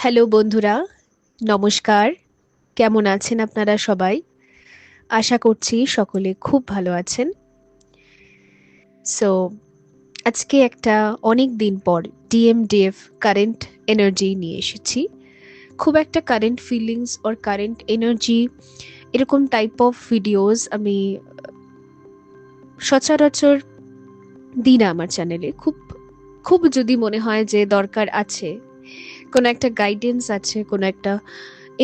Hello বন্ধুরা, নমস্কার। কেমন আছেন আপনারা সবাই? আশা করছি সকলে খুব ভালো আছেন। সো আজকে একটা অনেক দিন পর ডিএমডিএফ কারেন্ট এনার্জি নিয়ে এসেছি। খুব একটা current feelings or current energy এরকম টাইপ অফ ভিডিওস আমি সচরাচর দিই না আমার চ্যানেলে। খুব খুব যদি মনে হয় যে দরকার আছে, কোনো একটা গাইডেন্স আছে, কোনো একটা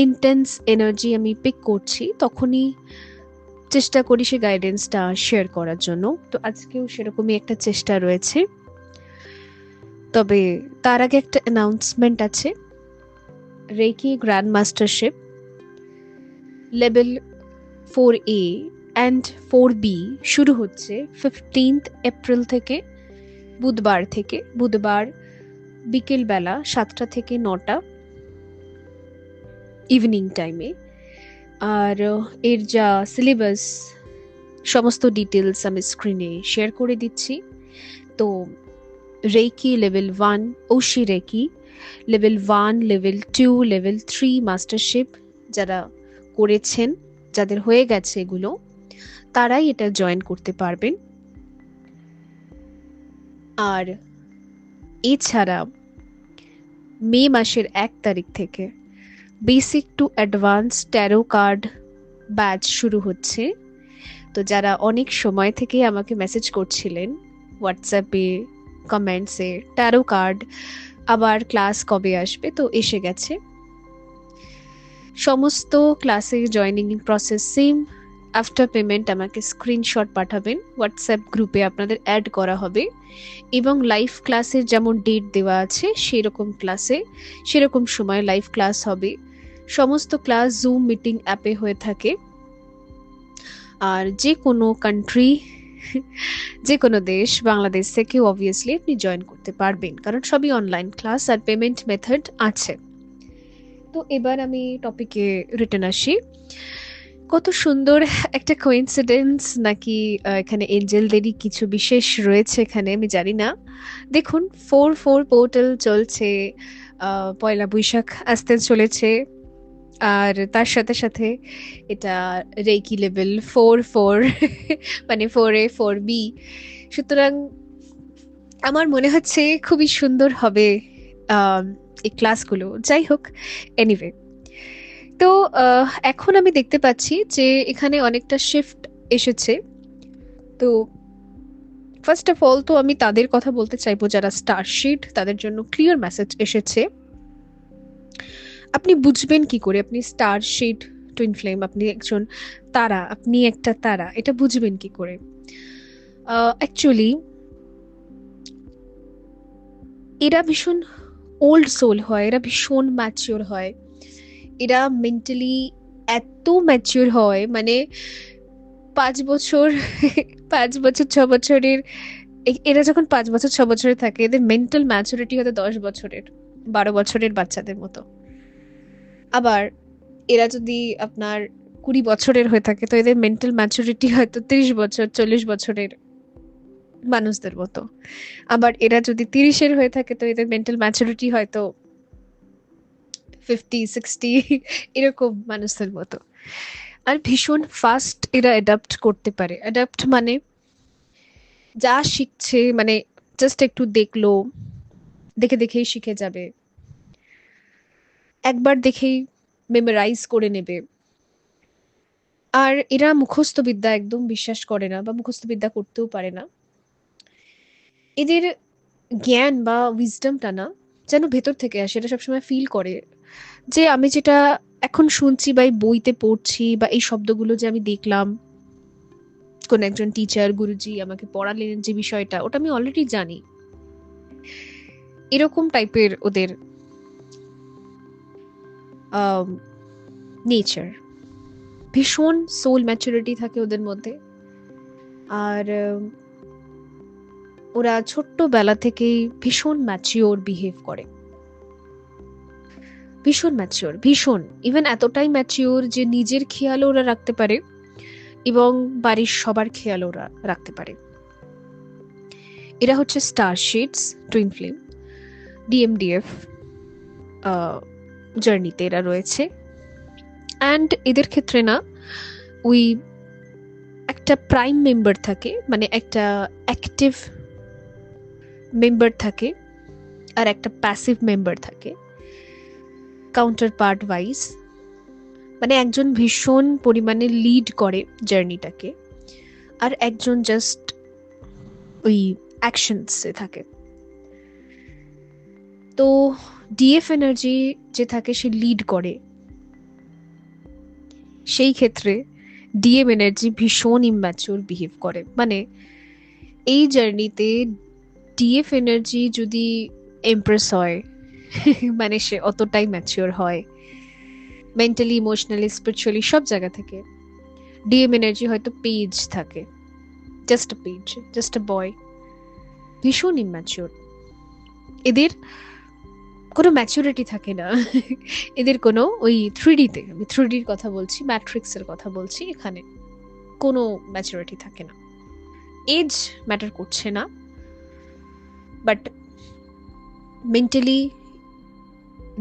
ইন্টেন্স এনার্জি আমি পিক করছি, তখনই চেষ্টা করি সে গাইডেন্সটা শেয়ার করার জন্য। তো আজকেও সেরকমই একটা চেষ্টা রয়েছে। তবে তার আগে একটা অ্যানাউন্সমেন্ট আছে। Reiki grand mastership level 4A and 4B শুরু হচ্ছে 15th এপ্রিল থেকে। বুধবার বিকেলবেলা 7টা থেকে 9টা ইভিনিং টাইমে। আর এর যা সিলেবাস, সমস্ত ডিটেলস আমি স্ক্রিনে শেয়ার করে দিচ্ছি। তো রেকি লেভেল 1, ওশি Reiki level 1, level 2, level 3 mastership যারা করেছেন, যাদের হয়ে গেছে এগুলো, তারাই এটা জয়েন করতে পারবেন। আর এছাড়া মে মাসের 1 তারিখ থেকে basic to advance taro card batch শুরু হচ্ছে। তো যারা অনেক সময় থেকে আমাকে মেসেজ করছিলেন হোয়াটসঅ্যাপে, কমেন্টসে, ট্যারো কার্ড আবার ক্লাস কবে আসবে, তো এসে গেছে। সমস্ত ক্লাসে joining process same. After payment আমাকে স্ক্রিনশট পাঠাবেন, হোয়াটসঅ্যাপ গ্রুপে আপনাদের অ্যাড করা হবে এবং লাইভ ক্লাসের যেমন ডেট দেওয়া আছে সেরকম ক্লাসে সেরকম সময় লাইভ ক্লাস হবে। সমস্ত ক্লাস জুম মিটিং অ্যাপে হয়ে থাকে। আর যে কোনো কান্ট্রি, যে কোনো দেশ, বাংলাদেশ থেকেও অবভিয়াসলি আপনি জয়েন করতে পারবেন, কারণ সবই অনলাইন ক্লাস আর পেমেন্ট মেথড আছে। তো এবার আমি টপিকে রিটার্ন আসি। কত সুন্দর একটা কোইন্সিডেন্স নাকি এখানে এঞ্জেলদেরই কিছু বিশেষ রয়েছে এখানে, আমি জানি না। দেখুন, 4-4 পোর্টাল চলছে, পয়লা বৈশাখ আসতে চলেছে। আর তার সাথে সাথে এটা রেকি লেভেল 4-4 মানে 4A 4B। সুতরাং আমার মনে হচ্ছে খুবই সুন্দর হবে আম, এই ক্লাসগুলো। যাই হোক, এনিওয়ে, তো এখন আমি দেখতে পাচ্ছি যে এখানে অনেকটা শিফট এসেছে। তো ফার্স্ট অফ অল তো আমি তাদের কথা বলতে চাইবো যারা স্টারশিট, তাদের জন্য ক্লিয়ার মেসেজ এসেছে। আপনি বুঝবেন কি করে আপনি স্টারশিট টুইন ফ্লেম, আপনি একজন তারা, আপনি একটা তারা, এটা বুঝবেন কি করে? অ্যাকচুয়ালি এরা ভীষণ ওল্ড সোল হয়, এরা ভীষণ ম্যাচিওর হয়, এরা মেন্টালি এত ম্যাচিওর হয়, মানে 5 বছর 5 বছর 6 বছরের এরা যখন 5 বছর 6 বছরে থাকে, এদের মেন্টাল ম্যাচুরিটি হয়তো 10 বছরের, 12 বছরের বাচ্চাদের মতো। আবার এরা যদি আপনার 20 বছরের হয়ে থাকে, তো এদের মেন্টাল ম্যাচুরিটি হয়তো 30 বছর 40 বছরের মানুষদের মতো। আবার এরা যদি 30-এর হয়ে থাকে, তো এদের মেন্টাল ম্যাচুরিটি হয়তো 50-60 এরকম মানুষদের মতো। আর ভীষণ ফাস্ট এরা অ্যাডাপ্ট করতে পারে। অ্যাডাপ্ট মানে যা শিখছে, মানে জাস্ট একটু দেখলো, দেখে দেখেই শিখে যাবে, একবার দেখেই মেমোরাইজ করে নেবে। আর এরা মুখস্থ বিদ্যা একদম বিশ্বাস করে না, বা মুখস্থ বিদ্যা করতেও পারে না। এদের জ্ঞান বা উইজডমটা না যেন ভেতর থেকে আসে, এটা সবসময় ফিল করে যে আমি যেটা এখন শুনছি বা এই বইতে পড়ছি, বা এই শব্দগুলো যে আমি দেখলাম, কোন একজন টিচার গুরুজি আমাকে পড়ালেন যে বিষয়টা, ওটা আমি অলরেডি জানি। এরকম টাইপের ওদের নেচার। ভীষণ সোল ম্যাচুরিটি থাকে ওদের মধ্যে। আর ওরা ছোট্টবেলা থেকেই ভীষণ ম্যাচিওর বিহেভ করে, ভীষণ ম্যাচিওর, ভীষণ, ইভেন এতটাই ম্যাচিওর যে নিজের খেয়ালও ওরা রাখতে পারে এবং বাড়ির সবার খেয়াল ওরা রাখতে পারে। এরা হচ্ছে স্টার শিটস টুইন ফ্লেম, ডিএমডিএফ জার্নিতে এরা রয়েছে। অ্যান্ড এদের ক্ষেত্রে না ওই একটা প্রাইম মেম্বার থাকে, মানে একটা অ্যাক্টিভ মেম্বার থাকে আর একটা প্যাসিভ মেম্বার থাকে কাউন্টার পার্ট ওয়াইজ। মানে একজন ভীষণ পরিমাণে লিড করে জার্নিটাকে, আর একজন জাস্ট ওই অ্যাকশনসে থাকে। তো ডিএফ এনার্জি যে থাকে সে লিড করে, সেই ক্ষেত্রে ডিএম এনার্জি ভীষণ ইম্যাচিওর বিহেভ করে। মানে এই জার্নিতে ডিএফ এনার্জি যদি এমপ্রেস হয় মানে সে অতটাই ম্যাচিওর হয় মেন্টালি, ইমোশনালি, স্পিরিচুয়ালি, সব জায়গা থেকে। ডিএম এনার্জি হয়তো পেজ থাকে, just a page, just a boy, ভীষণ ইম্যাচিওর। এদের কোনো ম্যাচুরিটি থাকে না এদের কোনো ওই থ্রিডিতে, আমি থ্রিডির কথা বলছি, ম্যাট্রিক্সের কথা বলছি, এখানে কোনো ম্যাচুরিটি থাকে না। এজ ম্যাটার করছে না, বাট মেন্টালি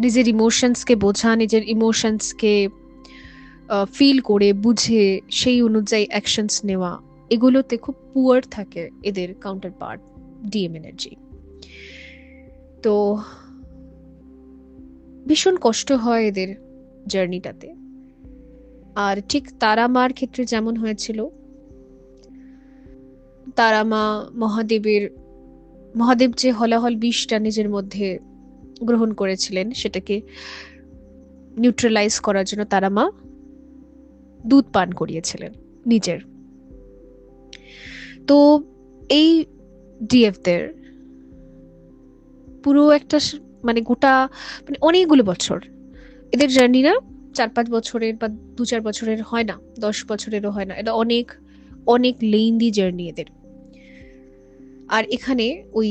নিজের ইমোশনসকে বোঝা, নিজের ইমোশনসকে ফিল করে বুঝে সেই অনুযায়ী অ্যাকশনস নেওয়া, এগুলোতে খুব পুয়ার থাকে এদের কাউন্টার পার্ট ডিএম এনার্জি। তো ভীষণ কষ্ট হয় এদের জার্নিটাতে। আর ঠিক তারা মার ক্ষেত্রে যেমন হয়েছিল, তারা মা মহাদেব যে হলাহল বিষটা নিজের মধ্যে গ্রহণ করেছিলেন, সেটাকে নিউট্রালাইজ করার জন্য তারা মা দুধ পান করিয়েছিলেন নিজের। তো এই ডিএফদের পুরো একটা মানে গোটা, মানে অনেকগুলো বছর এদের জার্নি না, 4-5 বছরের বা 2-4 বছরের হয় না, 10 বছরেরও হয় না, এটা অনেক অনেক লেন্দি জার্নি এদের। আর এখানে ওই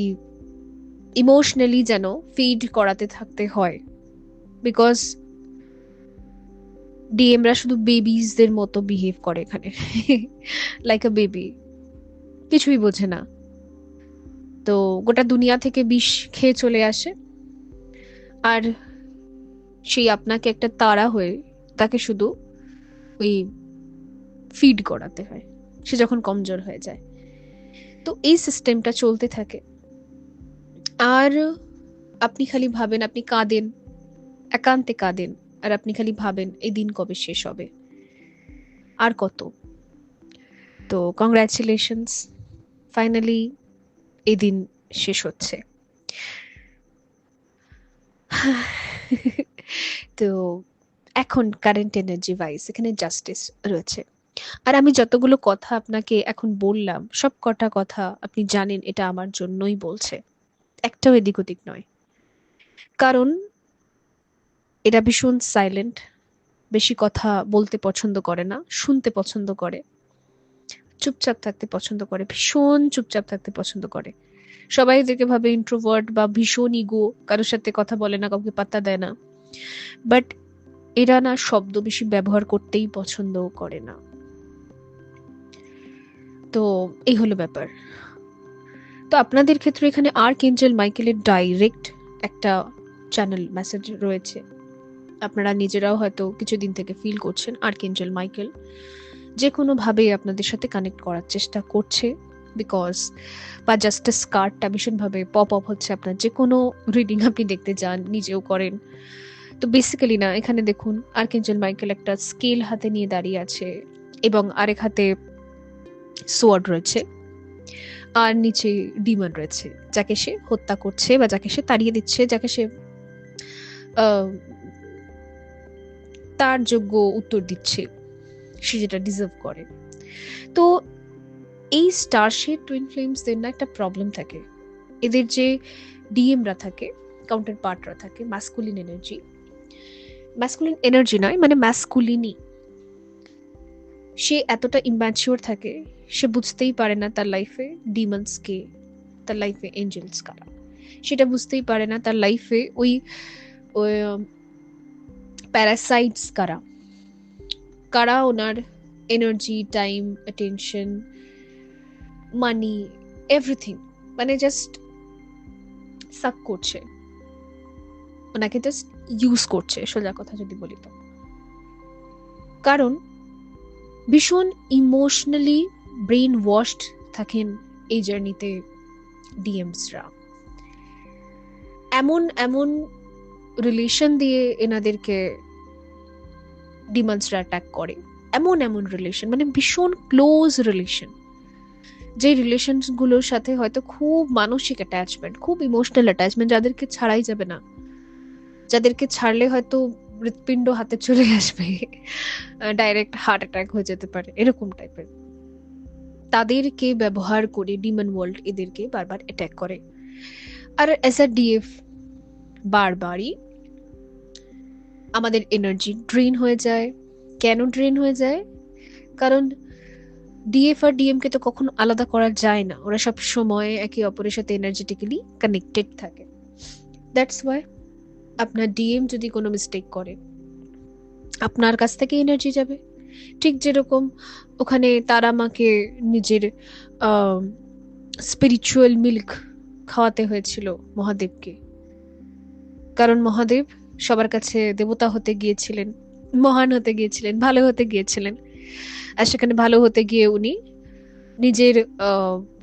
ইমোশনালি যেন ফিড করাতে থাকতে হয়, বিকজ ডিএমরা শুধু বেবিজদের মতো বিহেভ করে এখানে লাইক আ বেবি, কিছুই বোঝে না। তো গোটা দুনিয়া থেকে বিষ খেয়ে চলে আসে, আর সেই আপনাকে একটা তারা হয়ে তাকে শুধু ওই ফিড করাতে হয় সে যখন কমজোর হয়ে যায়। তো এই সিস্টেমটা চলতে থাকে। আর আপনি খালি ভাবেন, আপনি কাঁদেন, একান্তে কাঁদেন, আর আপনি খালি ভাবেন এই দিন কবে শেষ হবে, আর কত। তো কংগ্রাচুলেশনস, ফাইনালি এই দিন শেষ হচ্ছে। তো এখন কারেন্ট এনার্জি ওয়াইজ এখানে জাস্টিস রয়েছে। আর আমি যতগুলো কথা আপনাকে এখন বললাম, সব কটা কথা আপনি জানেন এটা আমার জন্যই বলছে, একটাও এদিক ওদিক নয়। কারণ এরা ভীষণ সাইলেন্ট, বেশি কথা বলতে পছন্দ করে না, শুনতে পছন্দ করে, চুপচাপ থাকতে পছন্দ করে, ভীষণ চুপচাপ থাকতে পছন্দ করে। সবাই এদেরকে ভাবে ইন্ট্রোভার্ট বা ভীষণ ইগো, কারোর সাথে কথা বলে না, কাউকে পাত্তা দেয় না। বাট এরা না শব্দ বেশি ব্যবহার করতেই পছন্দ করে না। তো এই হলো ব্যাপার। তো আপনাদের ক্ষেত্রে এখানে আর্কএঞ্জেল মাইকেলের ডাইরেক্ট একটা চ্যানেল মেসেজ রয়েছে। আপনারা নিজেরাও হয়তো কিছুদিন থেকে ফিল করছেন আর্কএঞ্জেল মাইকেল যে কোনো ভাবে আপনাদের সাথে কানেক্ট করার চেষ্টা করছে, বিকজ বা জাস্টিস কার্ডটা ভীষণভাবে পপ আপ হচ্ছে আপনার যে কোনো রিডিং আপনি দেখতে যান, নিজেও করেন। তো বেসিক্যালি না, এখানে দেখুন আর্কএঞ্জেল মাইকেল একটা স্কেল হাতে নিয়ে দাঁড়িয়ে আছে এবং আরেক হাতে সোয়ার্ড রয়েছে, আর নিচে ডিমন রয়েছে, যাকে সে হত্যা করছে বা যাকে সে তাড়িয়ে দিচ্ছে, যাকে সে তার যোগ্য উত্তর দিচ্ছে, সে যেটা ডিজার্ভ করে। তো এই স্টারশেড টুইন ফ্লেমসদের না একটা প্রবলেম থাকে, এদের যে ডিএমরা থাকে, কাউন্টার পার্টরা থাকে, ম্যাসকুলিন এনার্জি নয়, মানে ম্যাসকুলিনি, সে এতটা ইম্যাচিওর থাকে, সে বুঝতেই পারে না তার লাইফে ডিমন্স কে, তার লাইফে এঞ্জেলস কারা, সেটা বুঝতেই পারে না তার লাইফে ওই প্যারাসাইটস কারা কারা ওনার এনার্জি, টাইম, অ্যাটেনশন, মানি, এভরিথিং মানে জাস্ট সাক করছে, ওনাকে জাস্ট ইউজ করছে, সোজা কথা যদি বলি তো। কারণ ভীষণ ইমোশনালি ব্রেন ওয়াশড থাকেন এই জার্নিতে ডিএমসরা। এমন এমন রিলেশন দিয়ে এনাদেরকে ডিমন্সরা অ্যাটাক করে, এমন এমন রিলেশন, মানে ভীষণ ক্লোজ রিলেশন, যে রিলেশনগুলোর সাথে হয়তো খুব মানসিক অ্যাটাচমেন্ট, খুব ইমোশনাল অ্যাটাচমেন্ট, যাদেরকে ছাড়াই যাবে না, যাদেরকে ছাড়লে হয়তো হৃৎপিণ্ড হাতে চলে আসবে, ডাইরেক্ট হার্ট অ্যাটাক হয়ে যেতে পারে, এরকম টাইপের। তাদেরকে ব্যবহার করে ডিমন ওয়ার্ল্ড এদেরকে বারবার অ্যাটাক করে। আর অ্যাজ আ ডিএফ বারবারই আমাদের এনার্জি ড্রেন হয়ে যায়। কেন ড্রেন হয়ে যায়? কারণ ডিএফ আর ডিএম কে তো কখনো আলাদা করা যায় না, ওরা সব সময় একে অপরের সাথে এনার্জেটিক্যালি কানেক্টেড থাকে। দ্যাটস ওয়াই আপনার ডিএম যদি কোনো মিস্টেক করে, আপনার কাছ থেকে এনার্জি যাবে। ঠিক যেরকম ওখানে তারা মাকে নিজের স্পিরিচুয়াল মিল্ক খাওয়াতে হয়েছিল মহাদেবকে, কারণ মহাদেব সবার কাছে দেবতা হতে গিয়েছিলেন, মহান হতে গিয়েছিলেন, ভালো হতে গিয়েছিলেন। আর সেখানে ভালো হতে গিয়ে উনি নিজের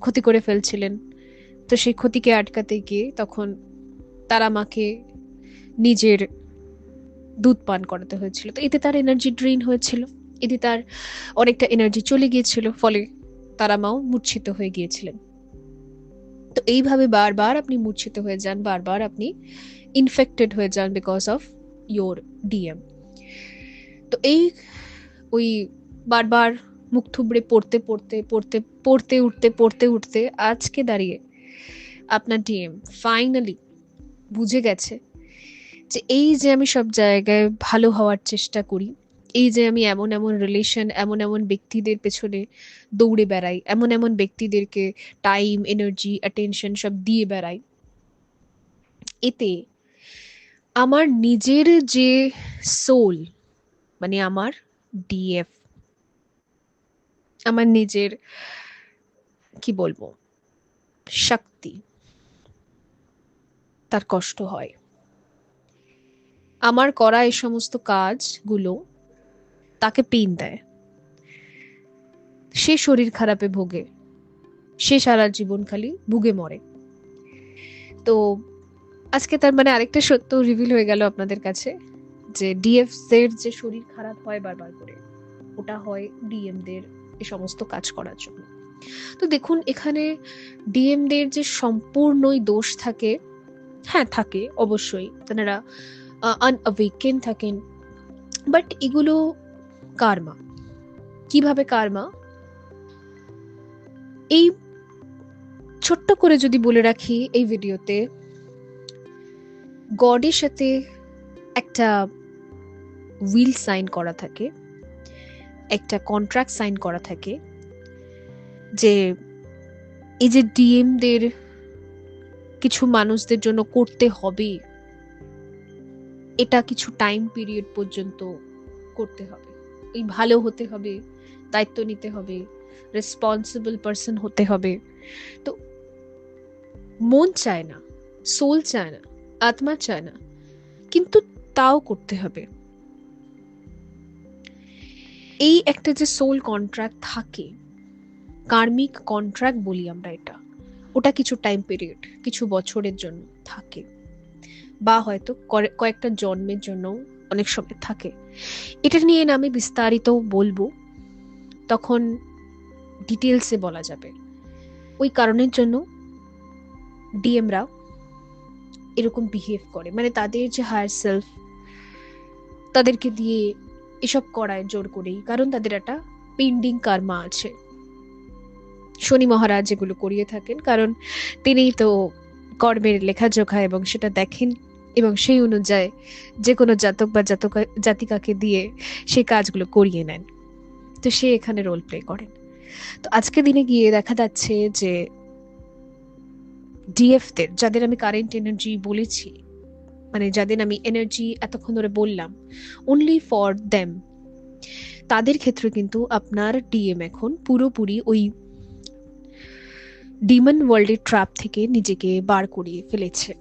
ক্ষতি করে ফেলছিলেন। তো সেই ক্ষতিকে আটকাতে গিয়ে তখন তারা মাকে নিজের দুধ পান করাতে হয়েছিল। তো এতে তার এনার্জি ড্রেন হয়েছিল, এতে তার অনেকটা এনার্জি চলে গিয়েছিল, ফলে তারা মাও মূর্ছিত হয়ে গিয়েছিলেন। তো এইভাবে বারবার আপনি মূর্ছিত হয়ে যান, বারবার আপনি ইনফেক্টেড হয়ে যান বিকজ অফ ইয়োর ডিএম। তো এই ওই বারবার মুখ থুবড়ে পড়তে পড়তে পড়তে পড়তে উঠতে পড়তে উঠতে আজকে দাঁড়িয়ে আপনার ডিএম ফাইনালি বুঝে গেছে যে এই যে আমি সব জায়গায় ভালো হওয়ার চেষ্টা করি, এই যে আমি এমন এমন রিলেশন, এমন এমন ব্যক্তিদের পেছনে দৌড়ে বেড়াই, এমন এমন ব্যক্তিদেরকে টাইম, এনার্জি, অ্যাটেনশন সব দিয়ে বেড়াই, এতে আমার নিজের যে সোল, মানে আমার ডিএফ, আমার নিজের কি বলবো শক্তি, তার কষ্ট হয়। আমার করা এই সমস্ত কাজগুলো তাকে পেইন দেয়, সে শরীর খারাপে ভোগে, সে সারা জীবন খালি ভুগে মরে। তো আজকে তার মানে আরেকটা সত্য রিভিল হয়ে গেল আপনাদের কাছে, যে ডিএফ দের যে শরীর খারাপ হয় বারবার করে, ওটা হয় ডিএম দের এই সমস্ত কাজ করার জন্য। তো দেখুন এখানে ডিএম দের যে সম্পূর্ণই দোষ থাকে, হ্যাঁ থাকে অবশ্যই, তারা আনঅ্যাওয়েকেন থাকেন, বাট এগুলো কার্মা। কিভাবে কার্মা? এই ছোট্ট করে যদি বলে রাখি এই ভিডিওতে, গডের সাথে একটা উইল সাইন করা থাকে, একটা কন্ট্রাক্ট সাইন করা থাকে, যে এই যে ডিএম দের কিছু মানুষদের জন্য করতে হবে, এটা কিছু টাইম পিরিয়ড পর্যন্ত করতে হবে, এই ভালো হতে হবে, দায়িত্ব নিতে হবে, রেসপন্সিবল পারসন হতে হবে। তো মন চায় না, সোল চায় না, আত্মা চায় না, কিন্তু তাও করতে হবে। এই একটা যে সোল কন্ট্রাক্ট থাকে, কার্মিক কন্ট্রাক্ট বলি আমরা এটা, ওটা কিছু টাইম পিরিয়ড, কিছু বছরের জন্য থাকে, বা হয়তো কয়েকটা জন্মের জন্য অনেক সময় থাকে। এটা নিয়ে আমি বিস্তারিত বলবো, তখন ডিটেলসে বলা যাবে। ওই কারণের জন্য ডিএমরা এরকম বিহেভ করে, মানে তাদের যে হায়ার সেলফ তাদেরকে দিয়ে এসব করায় জোর করেই, কারণ তাদের একটা পেন্ডিং কার্মা আছে। শনি মহারাজ যেগুলো করিয়ে থাকেন, কারণ তিনিই তো কর্মের লেখাজোখা এবং সেটা দেখেন, এবং সেই অনুযায়ী যে কোনো জাতক বা জাতিকাকে দিয়ে সেই কাজগুলো করিয়ে নেন। তো সে এখানে রোল প্লে করেন। তো আজকে দিনে গিয়ে দেখা যাচ্ছে যে ডিএফ দের, যাদের আমি কারেন্ট এনার্জি বলেছি, মানে যাদের আমি এনার্জি এতক্ষণ ধরে বললাম অনলি ফর দেম, তাদের ক্ষেত্রে কিন্তু আপনার ডিএম এখন পুরোপুরি ওই ডিমন ওয়ার্ল্ডের ট্র্যাপ থেকে নিজেকে বার করিয়ে ফেলেছে।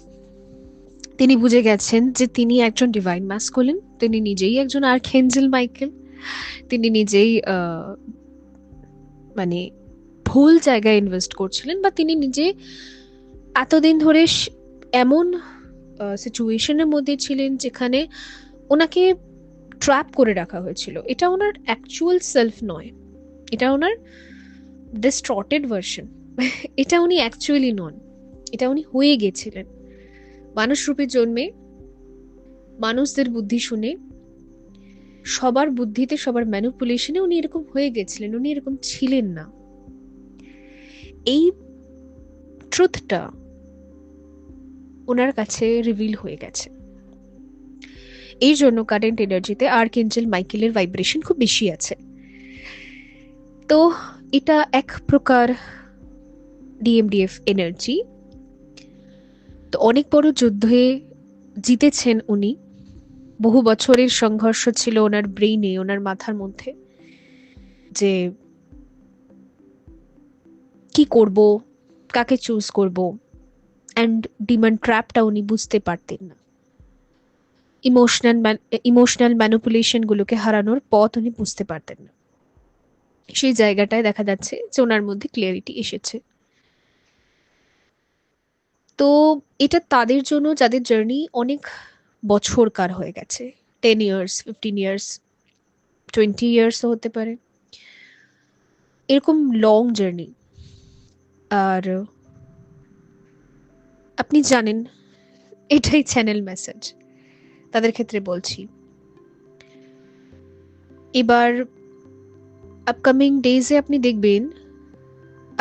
তিনি বুঝে গেছেন যে তিনি একজন ডিভাইন ম্যাসকুলিন, তিনি নিজেই একজন আর্কহেঞ্জেল মাইকেল, তিনি নিজেই মানে ভুল জায়গায় ইনভেস্ট করছিলেন, বা তিনি নিজে এতদিন ধরে এমন সিচুয়েশনের মধ্যে ছিলেন যেখানে ওনাকে ট্র্যাপ করে রাখা হয়েছিল। এটা ওনার অ্যাকচুয়াল সেলফ নয়, এটা ওনার ডিস্টর্টেড ভার্সন। এটা উনি অ্যাকচুয়ালি নন, এটা উনি হয়ে গেছিলেন। মানুষ রূপে জন্মে মানুষদের বুদ্ধি শুনে সবার বুদ্ধিতে সবার ম্যানিপুলেশনে উনি এরকম হয়ে গেছিলেন, উনি এরকম ছিলেন না। এই ট্রুথটা ওনার কাছে রিভিল হয়ে গেছে। এই জন্য কারেন্ট এনার্জিতে আর্কএঞ্জেল মাইকেলের ভাইব্রেশন খুব বেশি আছে। তো এটা এক প্রকার ডিএমডিএফ এনার্জি। তো অনেক বড় যুদ্ধে জিতেছেন উনি। বহু বছরের সংঘর্ষ ছিল ওনার ব্রেইনে, ওনার মাথার মধ্যে, যে কি করব, কাকে চুজ করব। অ্যান্ড ডিমান্ড ট্র্যাপটা উনি বুঝতে পারতেন না। ইমোশনাল ম্যানিপুলেশন গুলোকে হারানোর পথ উনি বুঝতে পারতেন না। সেই জায়গাটায় দেখা যাচ্ছে যে ওনার মধ্যে ক্লিয়ারিটি এসেছে। তো এটা তাদের জন্য যাদের জার্নি অনেক বছরকার হয়ে গেছে, 10 ইয়ার্স, 15 ইয়ার্স, 20 ইয়ার্সও হতে পারে, এরকম লং জার্নি। আর আপনি জানেন এটাই চ্যানেল মেসেজ, তাদের ক্ষেত্রে বলছি। এবার আপকামিং ডেজে আপনি দেখবেন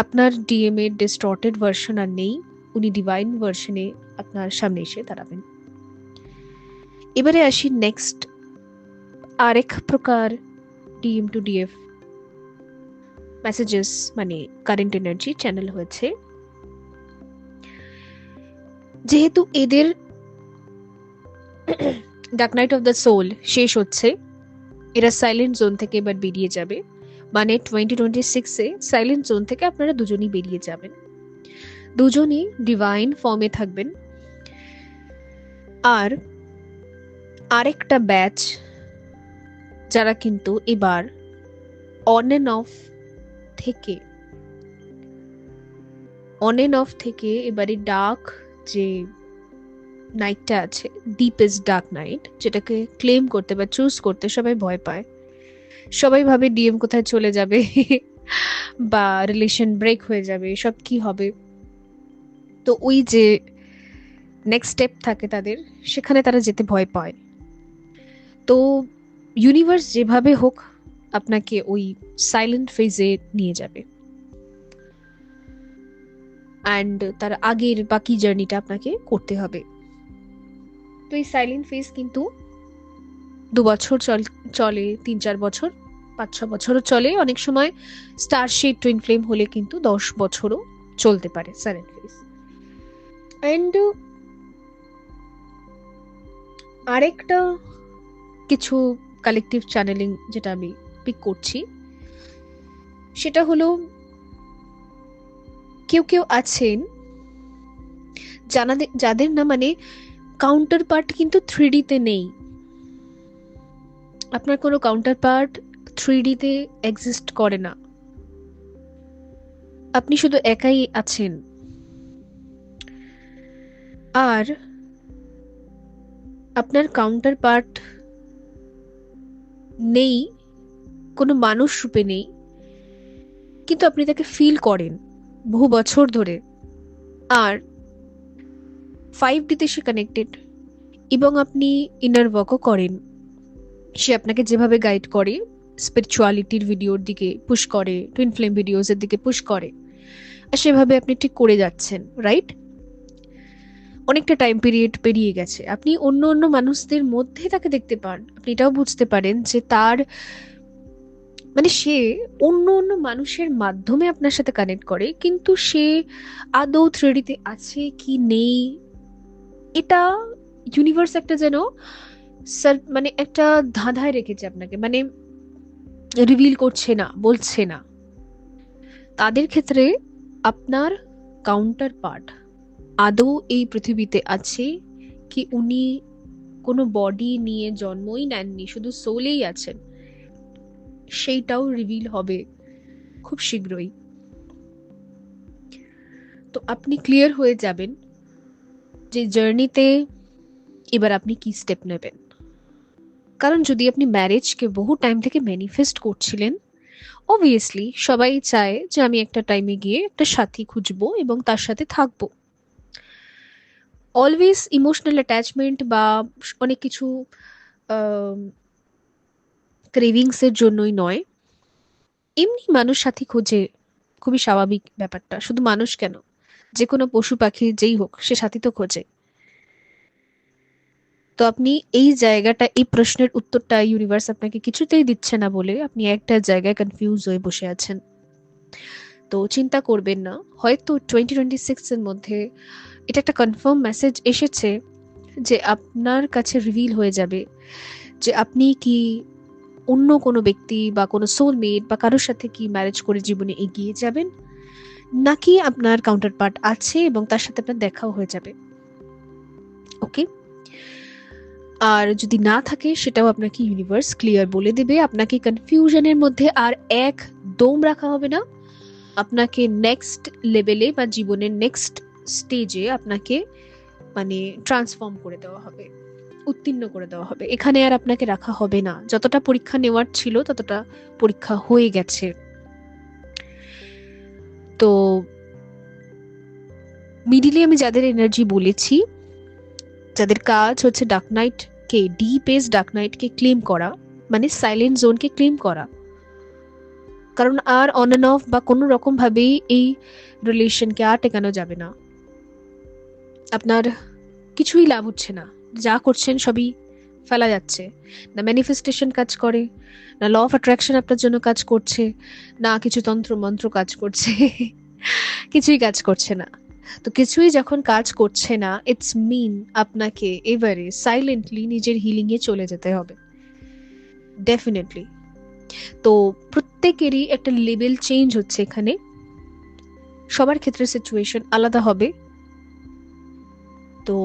আপনার ডিএম এর ডিস্টর্টেড ভার্সন আর নেই, উনি ডিভাইন ভার্সনে আপনার সামনে এসে দাঁড়াবেন। এবারে আসি নেক্সট আরেক প্রকার ডিএম টু ডিএফ মেসেজেস, মানে কারেন্ট এনার্জি চ্যানেল হয়েছে। যেহেতু এদের dark night of the soul শেষ হচ্ছে, এরা সাইলেন্ট জোন থেকে এবার বেরিয়ে যাবে। মানে 2026-এ সাইলেন্ট জোন থেকে আপনারা দুজনই বেরিয়ে যাবেন, দুজনই ডিভাইন ফর্মে থাকবেন। আর আরেকটা ব্যাচ যারা কিন্তু এবার অন এন্ড অফ থেকে এবারে ডার্ক যে নাইটটা আছে, ডিপেস্ট ডার্ক নাইট, যেটাকে ক্লেম করতে বা চুজ করতে সবাই ভয় পায়। সবাই ভাবে ডিএম কোথায় চলে যাবে বা রিলেশন ব্রেক হয়ে যাবে, সব কি হবে। তো ওই যে নেক্সট স্টেপ থাকে তাদের, সেখানে তারা যেতে ভয় পায়। তো ইউনিভার্স যেভাবে হোক আপনাকে ওই সাইলেন্ট ফেজে নিয়ে যাবে, অ্যান্ড তার আগের বাকি জার্নিটা আপনাকে করতে হবে। তো এই সাইলেন্ট ফেজ কিন্তু 2 বছর চলে, 3-4 বছর, 5-6 বছরও চলে, অনেক সময় স্টার শেড টুইন ফ্লেম হলে কিন্তু 10 বছরও চলতে পারে সাইলেন্ট ফেজ। অ্যান্ড আরেকটা কিছু কালেকটিভ চ্যানেলিং যেটা আমি পিক করছি, সেটা হলো কেউ কেউ আছেন যাদের না মানে কাউন্টার পার্ট কিন্তু 3D তে নেই। আপনার কোনো কাউন্টার পার্ট 3D তে এক্সিস্ট করে না, আপনি শুধু একাই আছেন। আর আপনার কাউন্টার পার্ট নেই, কোনো মানুষ রূপে নেই, কিন্তু আপনি তাকে ফিল করেন বহু বছর ধরে। আর 5D তে সে কানেক্টেড, এবং আপনি ইনার ওয়ার্কও করেন। সে আপনাকে যেভাবে গাইড করে, স্পিরিচুয়ালিটির ভিডিওর দিকে পুশ করে, টুইন ফ্লেম ভিডিওস এর দিকে পুশ করে, আর সেভাবে আপনি ঠিক করে যাচ্ছেন, রাইট? অনেকটা টাইম পিরিয়ড পেরিয়ে গেছে, আপনি অন্য অন্য মানুষদের মধ্যে তাকে দেখতে পান, আপনি এটাও বুঝতে পারেন যে তার মানে সে অন্য অন্য মানুষের মাধ্যমে আপনার সাথে কানেক্ট করে, কিন্তু সে আদৌ 3D তে আছে কি নেই, এটা ইউনিভার্স একটা যেন মানে একটা ধাঁধায় রেখেছে আপনাকে, মানে রিভিল করছে না, বলছে না। তাদের ক্ষেত্রে আপনার কাউন্টার পার্ট আদৌ এই পৃথিবীতে আছে নাকি উনি কোনো বডি নিয়ে জন্মই নেননি, শুধু সোলেই আছেন, সেইটাও রিভিল হবে খুব শীঘ্রই। তো আপনি ক্লিয়ার হয়ে যাবেন যে জার্নিতে এবার আপনি কি স্টেপ নেবেন। কারণ যদি আপনি ম্যারেজকে বহু টাইম থেকে ম্যানিফেস্ট করছিলেন, অবভিয়াসলি সবাই চায় যে আমি একটা টাইমে গিয়ে একটা সাথী খুঁজবো এবং তার সাথে থাকবো। অলওয়েজ ইমোশনাল অ্যাটাচমেন্ট বা অনেক কিছু ক্রেভিংস এর জন্যই নয়, এমনি মানুষ সাথী খোঁজে, খুবই স্বাভাবিক ব্যাপারটা। শুধু মানুষ কেন, যে কোনো পশু পাখি যেই হোক সে সাথী তো খোঁজে। তো আপনি এই জায়গাটা, এই প্রশ্নের উত্তরটা ইউনিভার্স আপনাকে কিছুতেই দিচ্ছে না বলে আপনি একটা জায়গায় কনফিউজ হয়ে বসে আছেন। তো চিন্তা করবেন না, হয়তো 2026 এর মধ্যে এটা একটা কনফার্ম মেসেজ এসেছে যে আপনার কাছে রিভিল হয়ে যাবে যে আপনি কি অন্য কোনো ব্যক্তি বা কোনো সোলমেট বা কারোর সাথে কি ম্যারেজ করে জীবনে এগিয়ে যাবেন, নাকি আপনার কাউন্টার পার্ট আছে এবং তার সাথে আপনার দেখাও হয়ে যাবে। ওকে, আর যদি না থাকে সেটাও আপনাকে ইউনিভার্স ক্লিয়ার বলে দেবে। আপনাকে কনফিউশনের মধ্যে আর একদম রাখা হবে না, আপনাকে নেক্সট লেভেলে বা জীবনের নেক্সট স্টেজে আপনাকে মানে ট্রান্সফর্ম করে দেওয়া হবে, উত্তীর্ণ করে দেওয়া হবে। এখানে আর আপনাকে রাখা হবে না, যতটা পরীক্ষা নেওয়ার ছিল ততটা পরীক্ষা হয়ে গেছে। তো মিডিলে আমি যাদের এনার্জি বলেছি, যাদের কাজ হচ্ছে ডার্ক নাইট কে, ডিপ এজ ডার্ক নাইট কে ক্লেম করা, মানে সাইলেন্ট জোন কে ক্লেম করা। কারণ আর অন এন্ড অফ বা কোনো রকম ভাবেই এই রিলেশনকে আর টেকানো যাবে না। আপনার কিছুই লাভ হচ্ছে না, যা করছেন সবই ফেলা যাচ্ছে। না ম্যানিফেস্টেশন কাজ করে, না ল অফ অ্যাট্রাকশন আপনার জন্য কাজ করছে, না কিছু তন্ত্র মন্ত্র কাজ করছে কিছুই কাজ করছে না। তো কিছুই যখন কাজ করছে না, ইটস মিন আপনাকে এবারে সাইলেন্টলি নিজের হিলিং এ চলে যেতে হবে, ডেফিনেটলি। তো প্রত্যেকেরই একটা লেভেল চেঞ্জ হচ্ছে এখানে, সবার ক্ষেত্রে সিচুয়েশন আলাদা হবে। তো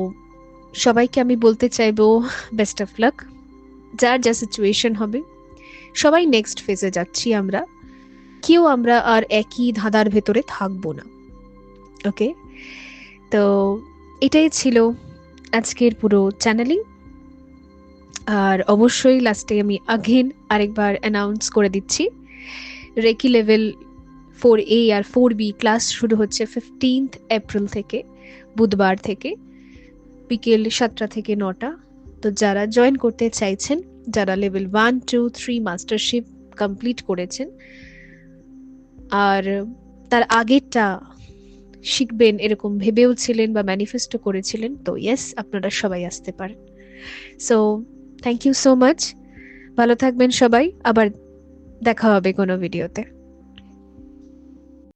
সবাইকে আমি বলতে চাইবো বেস্ট অফ লাক। যার যা সিচুয়েশন হবে, সবাই নেক্সট ফেজে যাচ্ছি আমরা, কেউ আমরা আর একই ধাঁধার ভেতরে থাকবো না। ওকে, তো এটাই ছিল আজকের পুরো চ্যানেলিং। আর অবশ্যই লাস্টে আমি আগেন আরেকবার অ্যানাউন্স করে দিচ্ছি, রেকি লেভেল 4A আর 4B ক্লাস শুরু হচ্ছে 15th এপ্রিল থেকে, বুধবার থেকে, বিকেল 7টা থেকে 9টা। তো যারা জয়েন করতে চাইছেন, যারা লেভেল 1, 2, 3 মাস্টারশিপ কমপ্লিট করেছেন আর তার আগেরটা শিখবেন এরকম ভেবেও ছিলেন বা ম্যানিফেস্টো করেছিলেন, তো ইয়েস, আপনারা সবাই আসতে পারেন। So thank you so much, ভালো থাকবেন সবাই, আবার দেখা হবে কোনো ভিডিওতে।